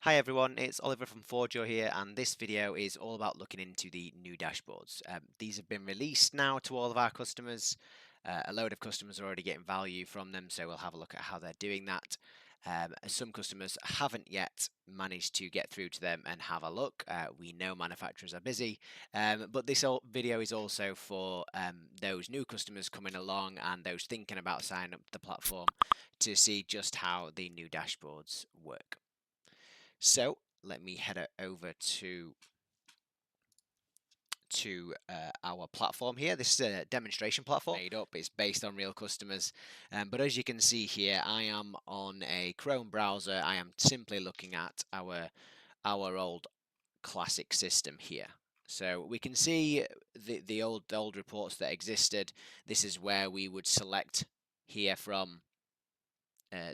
Hi everyone, it's Oliver from FourJaw here, and this video is all about looking into the new dashboards. These have been released now to all of our customers. A load of customers are already getting value from them, so we'll have a look at how they're doing that. Some customers haven't yet managed to get through to them and have a look. We know manufacturers are busy, but this video is also for those new customers coming along and those thinking about signing up to the platform to see just how the new dashboards work. So let me head over to our platform here. This is a demonstration platform made up. It's based on real customers, but as you can see here, I am on a Chrome browser. I am simply looking at our old classic system here. So we can see the old reports that existed. This is where we would select here from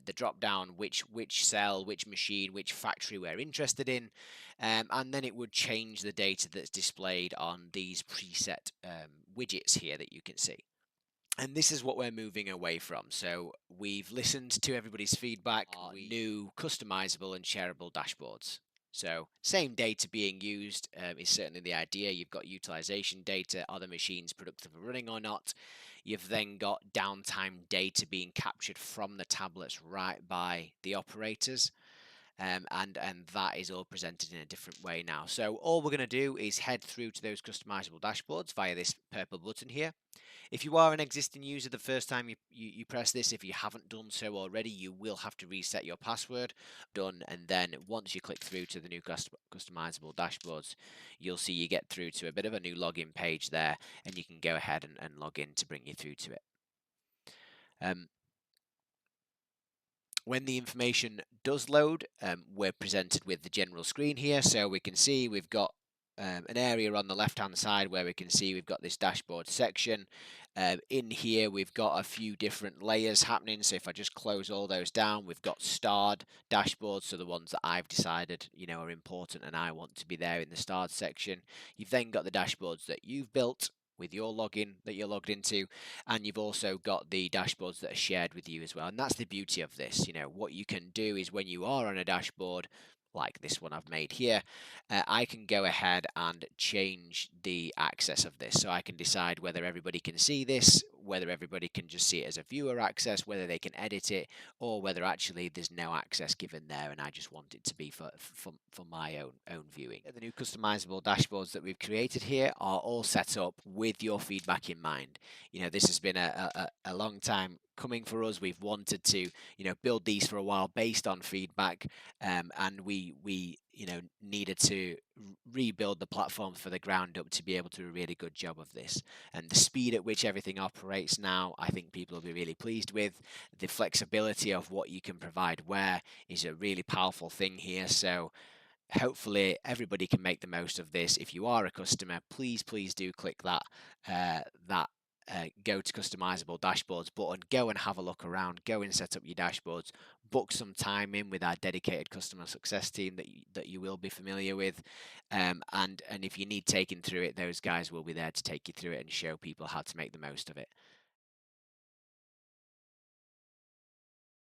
the drop down which cell, which machine, which factory we're interested in, and then it would change the data that's displayed on these preset widgets here that you can see. And this is what we're moving away from. So we've listened to everybody's feedback. New customizable and shareable dashboards. So same data being used is certainly the idea. You've got utilization data, are the machines productive and running or not? You've then got downtime data being captured from the tablets right by the operators. And that is all presented in a different way now. So all we're going to do is head through to those customizable dashboards via this purple button here. If you are an existing user, the first time you press this, if you haven't done so already, you will have to reset your password. Done, and then once you click through to the new customizable dashboards, you'll see you get through to a bit of a new login page there, and you can go ahead and log in to bring you through to it. When the information does load, we're presented with the general screen here, so we can see we've got an area on the left hand side where we can see we've got this dashboard section. In here we've got a few different layers happening, so if I just close all those down, we've got starred dashboards, so the ones that I've decided are important and I want to be there in the starred section. You've then got the dashboards that you've built with your login that you're logged into, and you've also got the dashboards that are shared with you as well. And that's the beauty of this. What you can do is when you are on a dashboard like this one I've made here, I can go ahead and change the access of this. So I can decide whether everybody can see this, whether everybody can just see it as a viewer access, whether they can edit it, or whether actually there's no access given there and I just want it to be for my own viewing. The new customizable dashboards that we've created here are all set up with your feedback in mind. This has been a long time coming for us. We've wanted to build these for a while based on feedback, and we needed to rebuild the platform for the ground up to be able to do a really good job of this. And the speed at which everything operates now, I think people will be really pleased with. The flexibility of what you can provide where is a really powerful thing here. So hopefully everybody can make the most of this. If you are a customer, please do click that go to customizable dashboards button, go and have a look around, go and set up your dashboards, book some time in with our dedicated customer success team that you will be familiar with, and if you need taking through it, those guys will be there to take you through it and show people how to make the most of it.